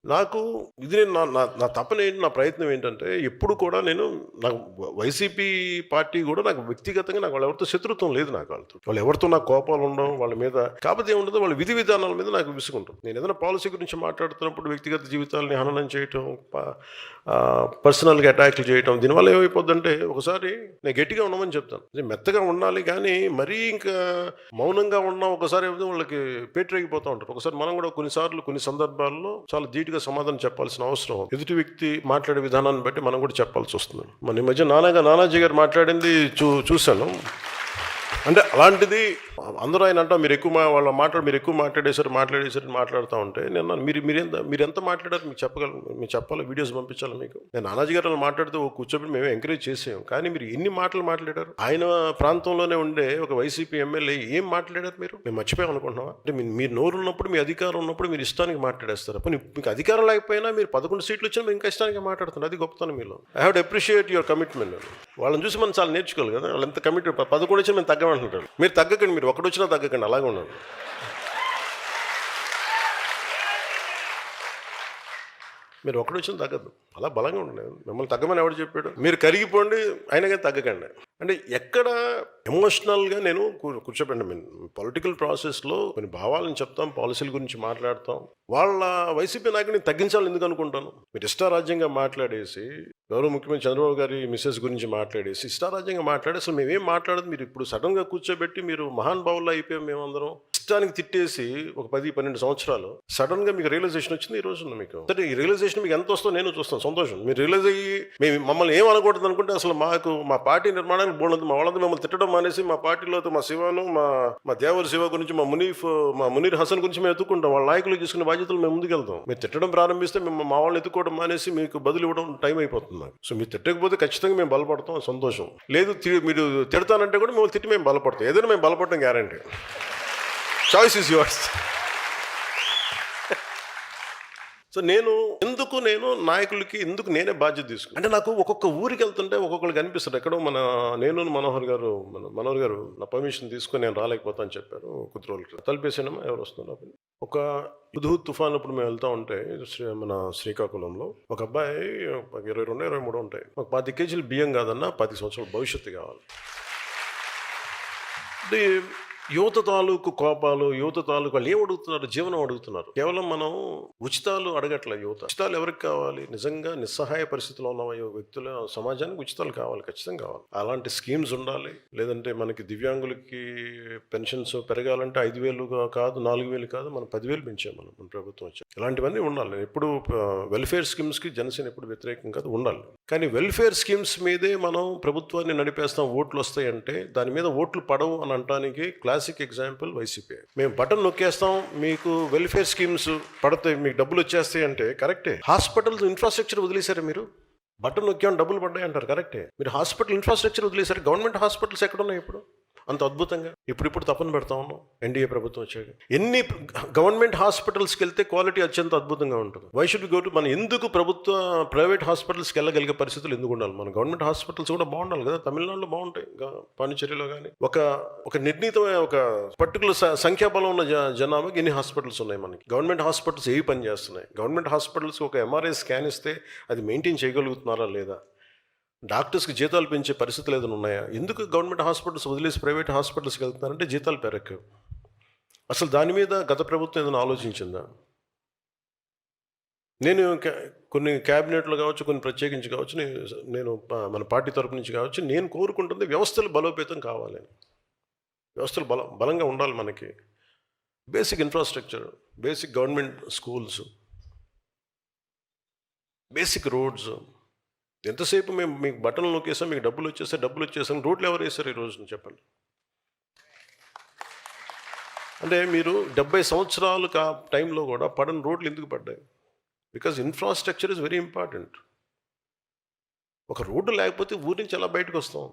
నాకు ఇది నేను నా నా నా తపనేంటి, నా ప్రయత్నం ఏంటంటే, ఎప్పుడు కూడా నేను నాకు వైసీపీ పార్టీ గూడా నాకు వ్యక్తిగతంగా నాకు వాళ్ళెవరితో శత్రుత్వం లేదు నాకు వాళ్ళతో. వాళ్ళెవరితో నాకు కోపాలుండవు వాళ్ళ మీద. కాపోతే ఏముంటదో వాళ్ళ విధి విధానాల మీద నాకు విసుగుంటుంది. నేనేదైనా పాలిసీ గురించి మాట్లాడుతున్నప్పుడు వ్యక్తిగత జీవితాల్ని హననం చేయటం, పర్సనల్‌గా అటాక్‌లు చేయటం, దీనివల్ల ఏమైపోద్దంటే, ఒకసారి నేను గట్టిగా ఉండమని చెప్తాను. నేను మెత్తగా ఉండాలి గానీ, మరీ ఇంకా మౌనంగా ఉన్నా ఒకసారి ఏమైతే వాళ్ళకి పేటరేగిపోతా ఉంటారు. ఒకసారి మనం గూడా కొన్నిసార్లు కొన్ని సందర్భాల్లో చాలా ధీటుగా సమాధానం చెప్పాల్సిన అవసరం ఉంది. ఎదుటి వ్యక్తి మాట్లాడే విధానాన్ని బట్టి మనం కూడా చెప్పాల్సొస్తుంది. మొన్న ఈ మధ్య నానాజీ గారు మాట్లాడింది చూసాను. అంటే అలాంటిది అందరూ ఆయన అంటారు, మీరు ఎక్కువ మాట్లాడేశారు మాట్లాడుతూ ఉంటే నేను అన్నాను, మీరెంత మాట్లాడారు మీకు చెప్పాలి, వీడియోస్ పంపించాలి మీకు. నేను నానాజీ గారు అలా మాట్లాడితే కూర్చోబెట్టి మేము ఎంకరేజ్ చేసాం, కానీ మీరు ఎన్ని మాటలు మాట్లాడారు? ఆయన ప్రాంతంలోనే ఉండే ఒక వైసీపీ ఎమ్మెల్యే ఏం మాట్లాడారు? మేము మర్చిపోయాం అనుకుంటున్నావా? అంటే మీరు నోరు ఉన్నప్పుడు, మీ అధికారం ఉన్నప్పుడు మీరు ఇష్టానికి మాట్లాడేస్తారు. అప్పుడు మీకు అధికారం లేకపోయినా మీరు 11 సీట్లు వచ్చినా మీరు ఇంకా ఇష్టానికి మాట్లాడుతున్నారు. అది గొప్పతనం మీలో. I have to appreciate your commitment. వాళ్ళని చూసి మనం చాలా నేర్చుకోవాలి కదా. వాళ్ళు ఎంత కమిట్ 11 వచ్చినా మేము తగ్గమంటున్నారు. మీరు తగ్గకండి, మీరు ఒకటి వచ్చినా తగ్గకండి, అలాగే ఉండండి. మీరు ఒకటి వచ్చినా తగ్గదు, అలా బలంగా ఉండండి. మిమ్మల్ని తగ్గమని ఎవడు చెప్పాడు? మీరు కరిగిపోండి, అయినా కానీ తగ్గకండి. అంటే ఎక్కడ ఎమోషనల్గా నేను కూర్చోబెండి. పొలిటికల్ ప్రాసెస్లో కొన్ని భావాలను చెప్తాం, పాలసీల గురించి మాట్లాడతాం. వాళ్ళ వైసీపీ నాయకుడిని తగ్గించాలని ఎందుకు అనుకుంటాను? మీరు ఇష్టారాజ్యంగా మాట్లాడేసి, గౌరవ ముఖ్యమంత్రి చంద్రబాబు గారి మిస్సెస్ గురించి మాట్లాడేసి, ఇష్టారాజ్యంగా మాట్లాడి అసలు మేమేం మాట్లాడదు, మీరు ఇప్పుడు సడన్గా కూర్చోబెట్టి మీరు మహానుభావుల్లో అయిపోయాం మేమందరం ఇష్టానికి తిట్టేసి ఒక 10-12 సంవత్సరాలు సడన్గా మీకు రియలైజేషన్ వచ్చింది ఈ రోజున. మీకు అంటే ఈ రియలైజేషన్ మీకు ఎంత వస్తుందో నేను చూస్తాను, సంతోషం. మీరు రియలైజ్ అయ్యి మమ్మల్ని ఏం అనకూడదు అనుకుంటే, అసలు మా పార్టీ నిర్మాణానికి బోర్డు, మా వాళ్ళంతా మిమ్మల్ని తిట్టడం మానేసి మా పార్టీలో మా శివాను, మా దేవరి శివ గురించి, మా మునీర్ హసన్ గురించి మేము ఎత్తుకుంటాం. వాళ్ళ నాయకులు తీసుకునే బాధ్యతలు మేము ముందుకెళ్తాం. మీరు తిట్టడం ప్రారంభిస్తే మా వాళ్ళని ఎత్తుకోవడం మానేసి మీకు బదులు ఇవ్వడం టైం అయిపోతుంది. సో మీరు తిట్టకపోతే ఖచ్చితంగా మేము బలపడతాం, సంతోషం. లేదు మీరు తిడతానంటే కూడా మేము తిట్టి మేము బలపడతాం. ఏదైనా మేము బలపడటం guarantee. Choice is yours. So నేను నాయకులకి ఎందుకు నేనే బాధ్యత తీసుకున్నాను అంటే, నాకు ఒక్కొక్క ఊరికి వెళ్తుంటే ఒక్కొక్కరికి అనిపిస్తుంది, ఎక్కడో మనోహర్ గారు నా పర్మిషన్ తీసుకొని నేను రాలేకపోతాను చెప్పారు. కొద్ది రోజులకి తలిపేసానమ్మా, ఎవరు వస్తున్నారు. ఒక హుద్హుద్ తుఫాన్ అప్పుడు మేము వెళ్తూ ఉంటే మన శ్రీకాకుళంలో ఒక అబ్బాయి 22-23 ఉంటాయి, ఒక 10 కేజీలు బియ్యం కాదన్నా 10 సంవత్సరాల భవిష్యత్తు కావాలి. అంటే యువత తాలూకు కోపాలు, యువత తాలూకు వాళ్ళు ఏం అడుగుతున్నారు? జీవనం అడుగుతున్నారు. కేవలం మనం ఉచితాలు అడగట్లే. యువత ఉచితాలు ఎవరికి కావాలి? నిజంగా నిస్సహాయ పరిస్థితిలో ఉన్న వ్యక్తుల సమాజానికి ఉచితాలు కావాలి, ఖచ్చితంగా కావాలి. అలాంటి స్కీమ్స్ ఉండాలి. లేదంటే మనకి దివ్యాంగులకి పెన్షన్స్ పెరగాలంటే 5,000 కాదు, 4,000 కాదు, మనం 10,000 పెంచాం మన ప్రభుత్వం వచ్చి. ఇలాంటివన్నీ ఉండాలి. ఎప్పుడు వెల్ఫేర్ స్కీమ్స్కి జనసేన ఎప్పుడు వ్యతిరేకం కాదు, ఉండాలి. కానీ వెల్ఫేర్ స్కీమ్స్ మీదే మనం ప్రభుత్వాన్ని నడిపేస్తాం, ఓట్లు వస్తాయంటే దాని మీద ఓట్లు పడవు అని అనడానికి క్లాసిక్ ఎగ్జాంపుల్ వైసీపీ. మేము బటన్ నొక్కేస్తాం, మీకు వెల్ఫేర్ స్కీమ్స్ పడతాయి, మీకు డబ్బులు వచ్చేస్తాయి అంటే కరెక్టే. హాస్పిటల్స్ ఇన్ఫ్రాస్ట్రక్చర్ వదిలేశారు మీరు. బటన్ నొక్కామని డబ్బులు పడ్డాయి అంటారు, కరెక్టే. మీరు హాస్పిటల్ ఇన్ఫ్రాస్ట్రక్చర్ వదిలేశారు. గవర్నమెంట్ హాస్పిటల్స్ ఎక్కడున్నాయి ఇప్పుడు అంత అద్భుతంగా? ఇప్పుడు తప్పని పెడతా ఉన్నాం ఎన్డీఏ ప్రభుత్వం వచ్చాక. ఎన్ని గవర్నమెంట్ హాస్పిటల్స్కి వెళ్తే క్వాలిటీ అత్యంత అద్భుతంగా ఉంటుంది. వై షుడ్ గో టు, మనం ఎందుకు ప్రైవేట్ హాస్పిటల్స్కి వెళ్ళగలిగే పరిస్థితులు ఎందుకు ఉండాలి? మన గవర్నమెంట్ హాస్పిటల్స్ కూడా బాగుండాలి కదా. తమిళనాడులో బాగుంటాయి, పాండిచేరిలో కానీ. ఒక నిర్ణీతమైన ఒక పర్టికులర్ సంఖ్యాబలం ఉన్న జనాభాకి ఎన్ని హాస్పిటల్స్ ఉన్నాయి మనకి. గవర్నమెంట్ హాస్పిటల్స్ ఏవి పని చేస్తున్నాయి? గవర్నమెంట్ హాస్పిటల్స్కి ఒక ఎంఆర్ఐ స్కాన్ ఇస్తే అది మెయింటైన్ చేయగలుగుతున్నారా లేదా? డాక్టర్స్కి జీతాలు పెంచే పరిస్థితులు ఏదైనా ఉన్నాయా? ఎందుకు గవర్నమెంట్ హాస్పిటల్స్ వదిలేసి ప్రైవేట్ హాస్పిటల్స్కి వెళ్తున్నారంటే జీతాలు పెరగవు. అసలు దాని మీద గత ప్రభుత్వం ఏదైనా ఆలోచించిందా? నేను కొన్ని క్యాబినెట్లు కావచ్చు, కొన్ని ప్రత్యేకించి కావచ్చు, నేను మన పార్టీ తరపు నుంచి కావచ్చు, నేను కోరుకుంటుంది వ్యవస్థలు బలోపేతం కావాలి. వ్యవస్థలు బలంగా ఉండాలి. మనకి basic infrastructure, basic government schools, basic roads. ఎంతసేపు మేము మీకు బటన్లు నొక్కేసాం, మీకు డబ్బులు వచ్చేసాం. రోడ్లు ఎవరు వేశారు ఈ రోజున చెప్పండి? అంటే మీరు 70 సంవత్సరాలు టైంలో కూడా పడని రోడ్లు ఎందుకు పడ్డాయి? Because infrastructure is very important. ఒక రోడ్డు లేకపోతే ఊరి నుంచి ఎలా బయటకు వస్తాం?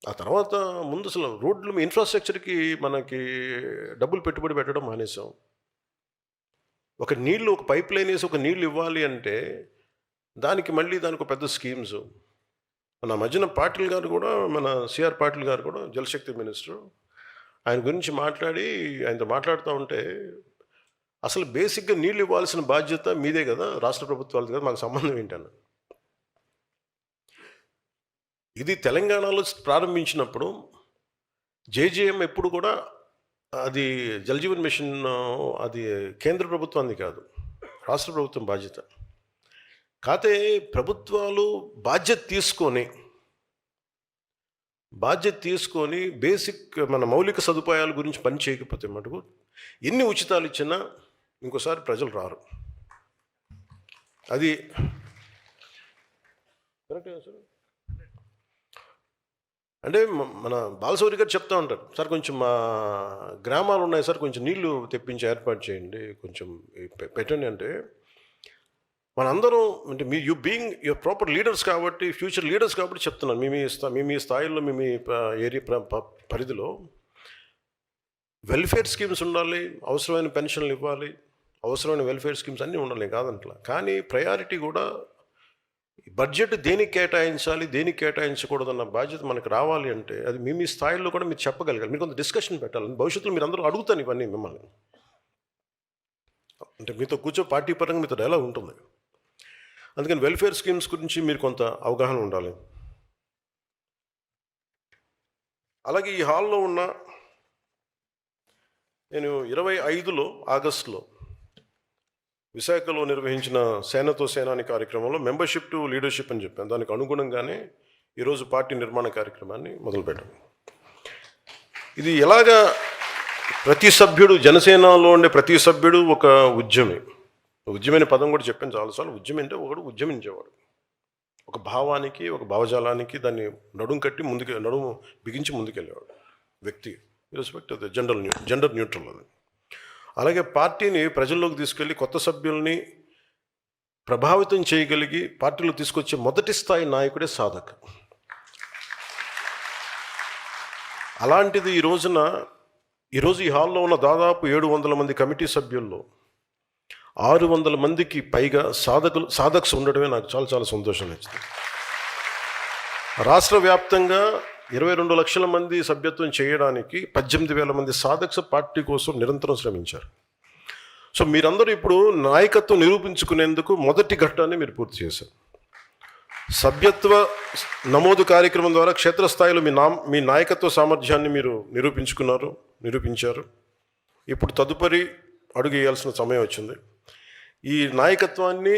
ఆ తర్వాత ముందు అసలు రోడ్లు ఇన్ఫ్రాస్ట్రక్చర్కి మనకి డబ్బులు పెట్టుబడి పెట్టడం మానేసాం. ఒక పైప్ లైన్ వేసి ఒక నీళ్ళు ఇవ్వాలి అంటే దానికి ఒక పెద్ద స్కీమ్స్. మన మధ్యన పాటిల్ గారు కూడా, మన సిఆర్ పాటిల్ గారు కూడా జలశక్తి మినిస్టర్, ఆయన గురించి ఆయనతో మాట్లాడుతూ ఉంటే అసలు బేసిక్గా నీళ్ళు ఇవ్వాల్సిన బాధ్యత మీదే కదా, రాష్ట్ర ప్రభుత్వాలది కదా, మాకు సంబంధం ఏంటన్న. ఇది తెలంగాణలో ప్రారంభించినప్పుడు జేజేఎం ఎప్పుడు కూడా అది జలజీవన్ మిషన్ అది కేంద్ర ప్రభుత్వాన్ని కాదు, రాష్ట్ర ప్రభుత్వం బాధ్యత. కాకపోతే ప్రభుత్వాలు బాధ్యత తీసుకొని బేసిక్ మన మౌలిక సదుపాయాల గురించి పని చేయకపోతే మటుకు ఎన్ని ఉచితాలు ఇచ్చినా ఇంకోసారి ప్రజలు రారు. అది కరెక్టే సార్. అంటే మన బాలశౌరి గారు చెప్తా ఉంటారు, సార్ కొంచెం మా గ్రామాలు ఉన్నాయి సార్, కొంచెం నీళ్లు తెప్పించి ఏర్పాటు చేయండి, కొంచెం పెట్టండి. అంటే మనందరం అంటే యువర్ ప్రాపర్ లీడర్స్ కాబట్టి, ఫ్యూచర్ లీడర్స్ కాబట్టి చెప్తున్నాను. మీ స్థాయిలో మీ ఏరియా పరిధిలో వెల్ఫేర్ స్కీమ్స్ ఉండాలి, అవసరమైన పెన్షన్లు ఇవ్వాలి, అవసరమైన వెల్ఫేర్ స్కీమ్స్ అన్నీ ఉండాలి కాదంట్లా. కానీ ప్రయారిటీ కూడా బడ్జెట్ దేనికి కేటాయించాలి, దేనికి కేటాయించకూడదన్న బాధ్యత మనకు రావాలి. అంటే అది మీ స్థాయిలో కూడా మీరు చెప్పగలగాలి, మీరు కొంత డిస్కషన్ పెట్టాలి. భవిష్యత్తులో మీరు అందరూ అడుగుతాను ఇవన్నీ మిమ్మల్ని, అంటే మీతో కూర్చో పార్టీ పరంగా మీతో డైలాగ్ ఉంటుంది. అందుకని వెల్ఫేర్ స్కీమ్స్ గురించి మీరు కొంత అవగాహన ఉండాలి. అలాగే ఈ హాల్లో ఉన్న నేను 25 ఆగస్టులో విశాఖలో నిర్వహించిన సేనతో సేనాని కార్యక్రమంలో మెంబర్షిప్ టు లీడర్షిప్ అని చెప్పాను. దానికి అనుగుణంగానే ఈరోజు పార్టీ నిర్మాణ కార్యక్రమాన్ని మొదలుపెట్టాను. ఇది ఎలాగా ప్రతి సభ్యుడు, జనసేనలో ఉండే ప్రతి సభ్యుడు ఒక ఉద్యమైన పదం కూడా చెప్పాను చాలాసార్లు. ఉద్యమం అంటే ఒకడు ఉద్యమించేవాడు, ఒక భావానికి, ఒక భావజాలానికి దాన్ని నడుము బిగించి ముందుకెళ్ళేవాడు వ్యక్తి, రెస్పెక్ట్ అది జెండర్ న్యూట్రల్. అది అలాగే పార్టీని ప్రజల్లోకి తీసుకెళ్ళి కొత్త సభ్యుల్ని ప్రభావితం చేయగలిగి పార్టీలో తీసుకొచ్చే మొదటి స్థాయి నాయకుడే సాధక్. అలాంటిది ఈరోజు ఈ హాల్లో ఉన్న దాదాపు 700 మంది కమిటీ సభ్యుల్లో 600 మందికి పైగా సాధక్స్ ఉండడమే నాకు చాలా చాలా సంతోషం ఇచ్చింది. రాష్ట్ర వ్యాప్తంగా 22 లక్షల మంది సభ్యత్వం చేయడానికి 18,000 మంది సాధక్స్ పార్టీ కోసం నిరంతరం శ్రమించారు. సో మీరందరూ ఇప్పుడు నాయకత్వం నిరూపించుకునేందుకు మొదటి ఘట్టాన్ని మీరు పూర్తి చేశారు. సభ్యత్వ నమోదు కార్యక్రమం ద్వారా క్షేత్రస్థాయిలో మీ నాయకత్వ సామర్థ్యాన్ని మీరు నిరూపించారు. ఇప్పుడు తదుపరి అడుగు వేయాల్సిన సమయం వచ్చింది. ఈ నాయకత్వాన్ని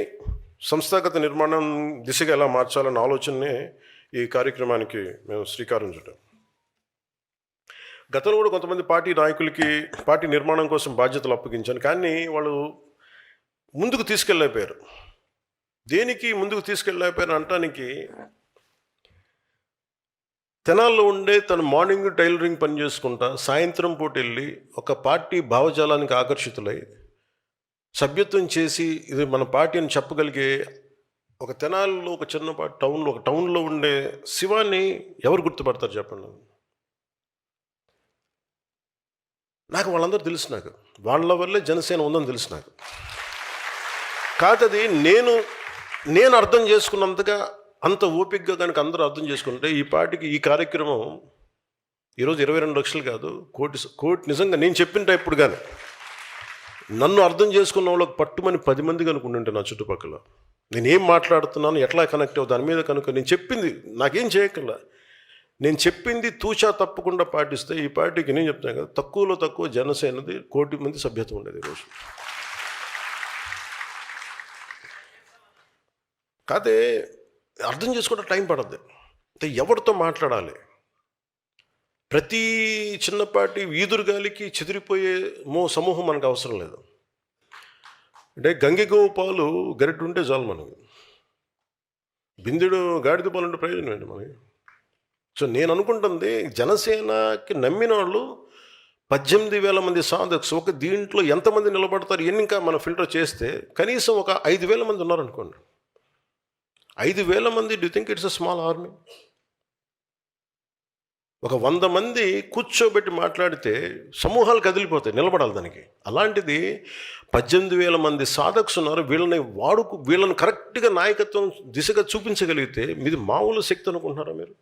సంస్థాగత నిర్మాణం దిశగా ఎలా మార్చాలన్న ఆలోచననే ఈ కార్యక్రమానికి మేము శ్రీకారం చుట్టాం. గతంలో కూడా కొంతమంది పార్టీ నాయకులకి పార్టీ నిర్మాణం కోసం బాధ్యతలు అప్పగించాను, కానీ వాళ్ళు ముందుకు తీసుకెళ్ళలేకపోయారు. దేనికి ముందుకు తీసుకెళ్ళలేకపోయారు అంటానికి, తెనాల్లో ఉండే తను మార్నింగ్ టైలరింగ్ పని చేసుకుంటా సాయంత్రం పూట వెళ్ళి ఒక పార్టీ భావజాలానికి ఆకర్షితులై సభ్యత్వం చేసి ఇది మన పార్టీ అని చెప్పగలిగే ఒక తెనాల్లో ఒక చిన్నపాటి టౌన్లో ఉండే శివాన్ని ఎవరు గుర్తుపడతారు చెప్పండి. నాకు వాళ్ళందరూ తెలుసు, నాకు వాళ్ళ వల్లే జనసేన ఉందని తెలుసు నాకు. కాదది నేను అర్థం చేసుకున్నంతగా అంత ఓపికగా కనుక అందరూ అర్థం చేసుకుంటే ఈ పార్టీకి ఈ కార్యక్రమం ఈరోజు 22 లక్షలు కాదు, కోటి నిజంగా నేను చెప్పిన ఇప్పుడు కానీ నన్ను అర్థం చేసుకున్న వాళ్ళకి పట్టుమని 10 మంది కనుకుంటుంటే నా చుట్టుపక్కల నేనేం మాట్లాడుతున్నాను, ఎట్లా కనెక్ట్ అవ్వ దాని మీద కనుక నేను చెప్పింది నాకేం చేయక్కర్లా, నేను చెప్పింది తూచా తప్పకుండా పాటిస్తే ఈ పార్టీకి నేను చెప్తాను కదా, తక్కువలో తక్కువ జనసేనది 1 కోటి మంది సభ్యత్వం ఉండేది ఈరోజు. కాదే అర్థం చేసుకోవడం టైం పడద్దు. అంటే ఎవరితో మాట్లాడాలి, ప్రతి చిన్నపాటి వీధురుగాలికి చెదిరిపోయే సమూహం మనకు అవసరం లేదు. అంటే గంగిగోవు పాలు గరిటె ఉంటే చాలు మనకి, బిందెడు గాడిద పాలు ఉంటే ప్రయోజనం ఏంటి మనకి. సో నేను అనుకుంటుంది జనసేనకి నమ్మిన వాళ్ళు 18,000 మంది సాధక్స్, ఒక దీంట్లో ఎంతమంది నిలబడతారు ఎన్ని ఇంకా మనం ఫిల్టర్ చేస్తే కనీసం ఒక 5,000 మంది ఉన్నారనుకోండి. 5,000 మంది, do think it's a small army? ఒక 100 మంది కూర్చోబెట్టి మాట్లాడితే సమూహాలు కదిలిపోతాయి, నిలబడాలి దానికి. అలాంటిది 18,000 మంది సాధక్స్ ఉన్నారు. వీళ్ళని కరెక్ట్గా నాయకత్వం దిశగా చూపించగలిగితే మీది మామూలు శక్తి అనుకుంటున్నారా మీరు?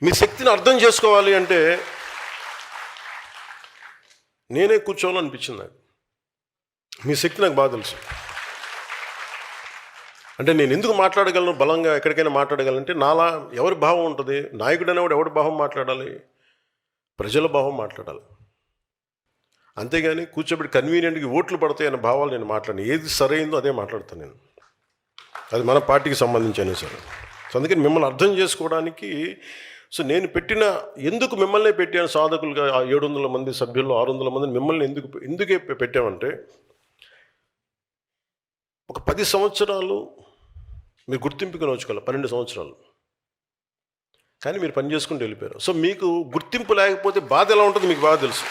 మీ శక్తిని అర్థం చేసుకోవాలి అంటే నేనే కూర్చోవాలనిపించింది నాకు. మీ శక్తి నాకు బాగా తెలుసు. అంటే నేను ఎందుకు మాట్లాడగలను, బలంగా ఎక్కడికైనా మాట్లాడగలంటే నాలా ఎవరి భావం ఉంటుంది? నాయకుడు అనేవాడు ఎవరి భావం మాట్లాడాలి? ప్రజల భావం మాట్లాడాలి. అంతేగాని కూర్చోబెట్టి కన్వీనియంట్గా ఓట్లు పడతాయి అనే భావాలు నేను మాట్లాడను. ఏది సరైందో అదే మాట్లాడతాను నేను. అది మన పార్టీకి సంబంధించిన సరే. సో అందుకని మిమ్మల్ని అర్థం చేసుకోవడానికి నేను ఎందుకు మిమ్మల్నే పెట్టాను సాధకులుగా, 700 మంది సభ్యుల్లో 600 మందిని మిమ్మల్ని ఎందుకే పెట్టామంటే, ఒక 10 సంవత్సరాలు మీరు గుర్తింపుకి నోచుకోవాలి, 12 సంవత్సరాలు కానీ మీరు పని చేసుకుంటూ వెళ్ళిపోయారు. సో మీకు గుర్తింపు లేకపోతే బాధ ఎలా ఉంటుందో మీకు బాగా తెలుసు.